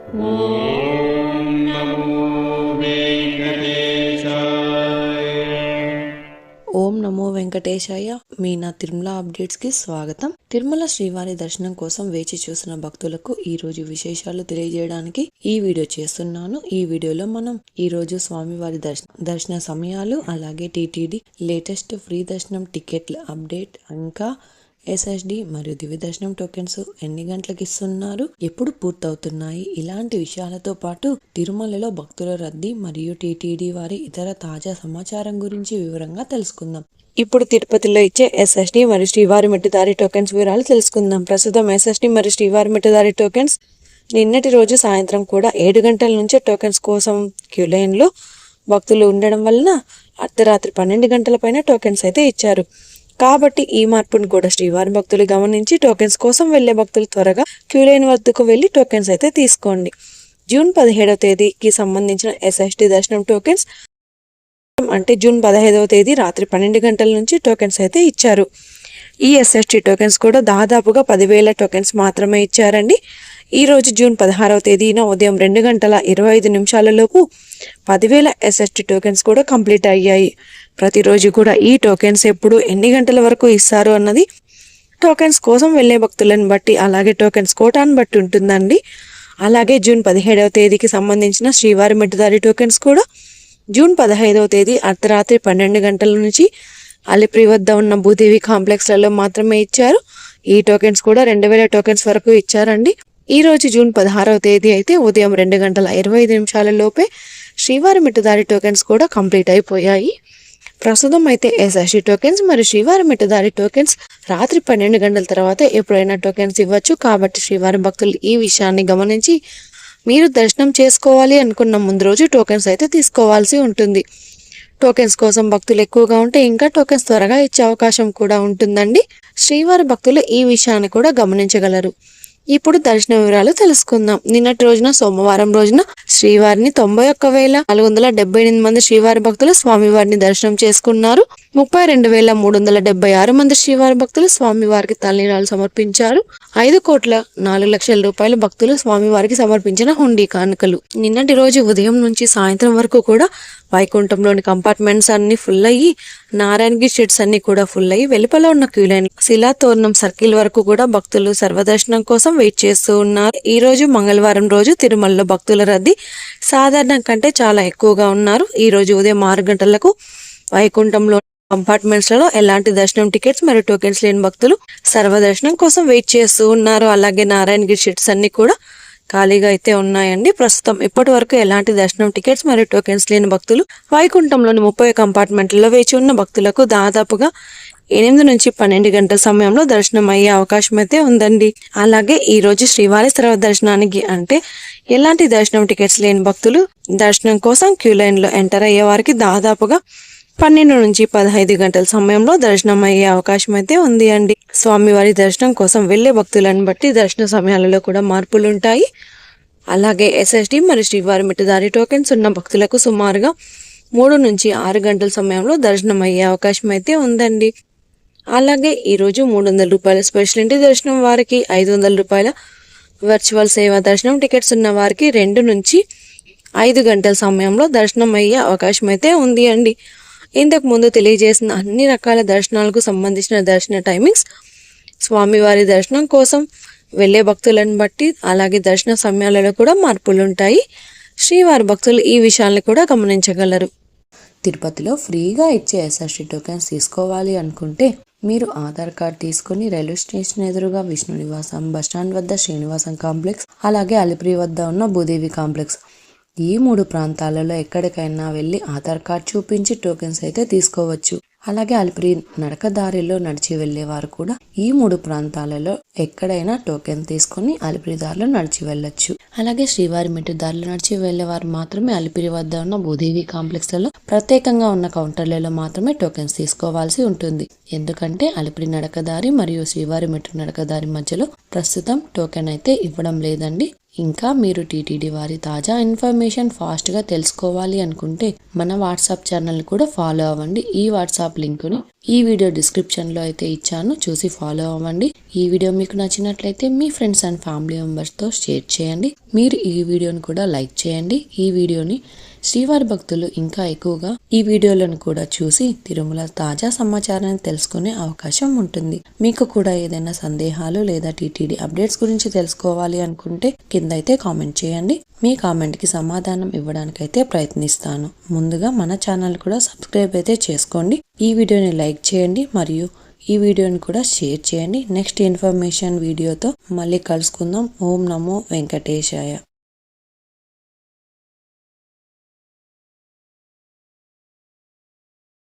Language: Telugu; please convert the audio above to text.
ఓం నమో వెంకటేశాయ. ఓం నమో వెంకటేశాయ. మీ నా తిరుమల అప్డేట్స్ కి స్వాగతం. తిరుమల శ్రీవారి దర్శనం కోసం వేచి చూసిన భక్తులకు ఈ రోజు విశేషాలు తెలియజేయడానికి ఈ వీడియో చేస్తున్నాను. ఈ వీడియోలో మనం ఈ రోజు స్వామివారి దర్శన సమయాలు, అలాగే టీటీడీ లేటెస్ట్ ఫ్రీ దర్శనం టికెట్ల అప్డేట్, ఇంకా ఎస్ఎస్డి మరియు దివ్య దర్శనం టోకెన్స్ ఎన్ని గంటలకు ఇస్తున్నారు, ఎప్పుడు పూర్తవుతున్నాయి, ఇలాంటి విషయాలతో పాటు తిరుమలలో భక్తుల రద్దీ మరియు టీటీడీ వారి ఇతర తాజా సమాచారం గురించి వివరంగా తెలుసుకుందాం. ఇప్పుడు తిరుపతిలో ఇచ్చే ఎస్ఎస్డి మరియు శ్రీవారి మెట్టుదారి టోకెన్స్ వివరాలు తెలుసుకుందాం. ప్రస్తుతం ఎస్ఎస్డి మరియు శ్రీవారి మెట్టుదారి టోకెన్స్ నిన్నటి రోజు సాయంత్రం కూడా 7 గంటల నుంచే టోకెన్స్ కోసం క్యూ లైన్లో భక్తులు ఉండడం వలన అర్ధరాత్రి 12 గంటల పైన టోకెన్స్ అయితే ఇచ్చారు. కాబట్టి ఈ మార్పును కూడా శ్రీవారి భక్తులు గమనించి టోకెన్స్ కోసం వెళ్లే భక్తులు త్వరగా క్యూ లైన్ వద్దకు వెళ్లి టోకెన్స్ అయితే తీసుకోండి. జూన్ 17వ తేదీకి సంబంధించిన ఎస్ఎస్డి దర్శనం టోకెన్స్ అంటే జూన్ 15వ తేదీ రాత్రి 12 గంటల నుంచి టోకెన్స్ అయితే ఇచ్చారు. ఈ ఎస్ఎస్డి టోకెన్స్ కూడా దాదాపుగా 10,000 టోకెన్స్ మాత్రమే ఇచ్చారండి. ఈ రోజు జూన్ 16వ తేదీన ఉదయం 2:25 లోపు 10,000 ఎస్ఎస్డి టోకెన్స్ కూడా కంప్లీట్ అయ్యాయి. ప్రతిరోజు కూడా ఈ టోకెన్స్ ఎప్పుడు ఎన్ని గంటల వరకు ఇస్తారు అన్నది టోకెన్స్ కోసం వెళ్లే భక్తులను బట్టి, అలాగే టోకెన్స్ కోటాను బట్టి ఉంటుందండి. అలాగే జూన్ 17వ తేదీకి సంబంధించిన శ్రీవారి మెట్టుదారి టోకెన్స్ కూడా జూన్ 15వ తేదీ అర్ధరాత్రి 12 గంటల నుంచి అలిపిరి వద్ద ఉన్న భూదేవి కాంప్లెక్స్లలో మాత్రమే ఇచ్చారు. ఈ టోకెన్స్ కూడా 2,000 టోకెన్స్ వరకు ఇచ్చారండి. ఈ రోజు జూన్ 16వ తేదీ అయితే ఉదయం 2:25 లోపే శ్రీవారి మెట్టుదారి టోకెన్స్ కూడా కంప్లీట్ అయిపోయాయి. ప్రస్తుతం అయితే ఎస్ఎస్డి టోకెన్స్ మరియు శ్రీవారి మెట్టుదారి టోకెన్స్ రాత్రి 12 గంటల తర్వాత ఎప్పుడైనా టోకెన్స్ ఇవ్వచ్చు. కాబట్టి శ్రీవారి భక్తులు ఈ విషయాన్ని గమనించి మీరు దర్శనం చేసుకోవాలి అనుకున్న ముందు రోజు టోకెన్స్ అయితే తీసుకోవాల్సి ఉంటుంది. టోకెన్స్ కోసం భక్తులు ఎక్కువగా ఉంటే ఇంకా టోకెన్స్ త్వరగా ఇచ్చే అవకాశం కూడా ఉంటుందండి. శ్రీవారి భక్తులు ఈ విషయాన్ని కూడా గమనించగలరు. ఇప్పుడు దర్శన వివరాలు తెలుసుకుందాం. నిన్నటి రోజున సోమవారం రోజున శ్రీవారిని 91,478 మంది శ్రీవారి భక్తులు స్వామివారిని దర్శనం చేసుకున్నారు. 32,376 మంది శ్రీవారి భక్తులు స్వామివారికి తలనీలాలు సమర్పించారు. 5,04,00,000 రూపాయలు భక్తులు స్వామివారికి సమర్పించిన హుండీ కానుకలు. నిన్నటి రోజు ఉదయం నుంచి సాయంత్రం వరకు కూడా వైకుంఠంలోని కంపార్ట్మెంట్స్ అన్ని ఫుల్ అయ్యి, నారాయణగిరి షెడ్స్ అన్ని కూడా ఫుల్ అయ్యి, వెలుపల ఉన్న క్యూ లైన్ శిలాతోరణం సర్కిల్ వరకు కూడా భక్తులు సర్వదర్శనం కోసం వెయిట్ చేస్తూ ఉన్నారు. ఈ రోజు మంగళవారం రోజు తిరుమలలో భక్తుల రద్దీ సాధారణం కంటే చాలా ఎక్కువగా ఉన్నారు. ఈ రోజు ఉదయం 6 గంటలకు వైకుంఠంలో కంపార్ట్మెంట్స్ లలో ఎలాంటి దర్శనం టికెట్స్ మరియు టోకెన్స్ లేని భక్తులు సర్వదర్శనం కోసం వెయిట్ చేస్తూ ఉన్నారు. అలాగే నారాయణగిరి షెడ్స్ అన్ని కూడా ఖాళీగా అయితే ఉన్నాయండి. ప్రస్తుతం ఇప్పటి వరకు ఎలాంటి దర్శనం టికెట్స్ మరియు టోకెన్స్ లేని భక్తులు వైకుంఠంలోని 30 కంపార్ట్మెంట్లలో వేచి ఉన్న భక్తులకు దాదాపుగా 8 నుంచి 12 గంటల సమయంలో దర్శనం అయ్యే అవకాశం అయితే ఉందండి. అలాగే ఈ రోజు శ్రీవారి సర్వ దర్శనానికి అంటే ఎలాంటి దర్శనం టికెట్స్ లేని భక్తులు దర్శనం కోసం క్యూ లైన్ లో ఎంటర్ అయ్యే వారికి దాదాపుగా 12 నుంచి 15 గంటల సమయంలో దర్శనం అయ్యే అవకాశం అయితే ఉంది అండి. స్వామివారి దర్శనం కోసం వెళ్లే భక్తులను బట్టి దర్శన సమయాలలో కూడా మార్పులు ఉంటాయి. అలాగే ఎస్ఎస్డి మరియు శ్రీవారి మెట్టుదారి టోకెన్స్ ఉన్న భక్తులకు సుమారుగా 3 నుంచి 6 గంటల సమయంలో దర్శనం అయ్యే అవకాశం అయితే ఉందండి. అలాగే ఈరోజు 300 రూపాయల స్పెషల్ ఇంటి దర్శనం వారికి, 500 రూపాయల వర్చువల్ సేవా దర్శనం టికెట్స్ ఉన్న వారికి 2 నుంచి 5 గంటల సమయంలో దర్శనం అయ్యే అవకాశం అయితే ఉంది అండి. ఇంతకు ముందు తెలియజేసిన అన్ని రకాల దర్శనాలకు సంబంధించిన దర్శన టైమింగ్స్ స్వామివారి దర్శనం కోసం వెళ్లే భక్తులను బట్టి, అలాగే దర్శన సమయాలలో కూడా మార్పులు ఉంటాయి. శ్రీవారి భక్తులు ఈ విషయాన్ని కూడా గమనించగలరు. తిరుపతిలో ఫ్రీగా ఇచ్చే ఎస్ఎస్డి టోకెన్స్ తీసుకోవాలి అనుకుంటే మీరు ఆధార్ కార్డ్ తీసుకుని రైల్వే స్టేషన్ ఎదురుగా విష్ణు నివాసం, బస్టాండ్ వద్ద శ్రీనివాసం కాంప్లెక్స్, అలాగే అలిపిరి వద్ద ఉన్న భూదేవి కాంప్లెక్స్, ఈ 3 ప్రాంతాలలో ఎక్కడికైనా వెళ్ళి ఆధార్ కార్డ్ చూపించి టోకెన్స్ అయితే తీసుకోవచ్చు. అలాగే అలిపిరి నడకదారిలో నడిచి వెళ్లేవారు కూడా ఈ 3 ప్రాంతాలలో ఎక్కడైనా టోకెన్ తీసుకుని అలిపిరి దారిలో నడిచి వెళ్ళొచ్చు. అలాగే శ్రీవారి మెట్టు దారిలో నడిచి వెళ్లేవారు మాత్రమే అలిపిరి వద్ద ఉన్న భూదేవి కాంప్లెక్స్ లలో ప్రత్యేకంగా ఉన్న కౌంటర్లలో మాత్రమే టోకెన్స్ తీసుకోవాల్సి ఉంటుంది. ఎందుకంటే అలిపిరి నడకదారి మరియు శ్రీవారి మెట్టు నడకదారి మధ్యలో ప్రస్తుతం టోకెన్ అయితే ఇవ్వడం లేదండి. ఇంకా మీరు టీటీడీ వారి తాజా ఇన్ఫర్మేషన్ ఫాస్ట్గా తెలుసుకోవాలి అనుకుంటే మన వాట్సాప్ ఛానల్ కూడా ఫాలో అవ్వండి. ఈ వాట్సాప్ లింకుని ఈ వీడియో డిస్క్రిప్షన్లో అయితే ఇచ్చాను, చూసి ఫాలో అవ్వండి. ఈ వీడియో మీకు నచ్చినట్లయితే మీ ఫ్రెండ్స్ అండ్ ఫ్యామిలీ మెంబర్స్తో షేర్ చేయండి. మీరు ఈ వీడియోని కూడా లైక్ చేయండి. ఈ వీడియోని శ్రీవారి భక్తులు ఇంకా ఎక్కువగా ఈ వీడియోలను కూడా చూసి తిరుమల తాజా సమాచారాన్ని తెలుసుకునే అవకాశం ఉంటుంది. మీకు కూడా ఏదైనా సందేహాలు లేదా టీటీడీ అప్డేట్స్ గురించి తెలుసుకోవాలి అనుకుంటే కింద అయితే కామెంట్ చేయండి. మీ కామెంట్కి సమాధానం ఇవ్వడానికైతే ప్రయత్నిస్తాను. ముందుగా మన ఛానల్ కూడా సబ్స్క్రైబ్ అయితే చేసుకోండి. ఈ వీడియోని లైక్ చేయండి మరియు ఈ వీడియోని కూడా షేర్ చేయండి. నెక్స్ట్ ఇన్ఫర్మేషన్ వీడియోతో మళ్ళీ కలుసుకుందాం. ఓం నమో వెంకటేశాయ.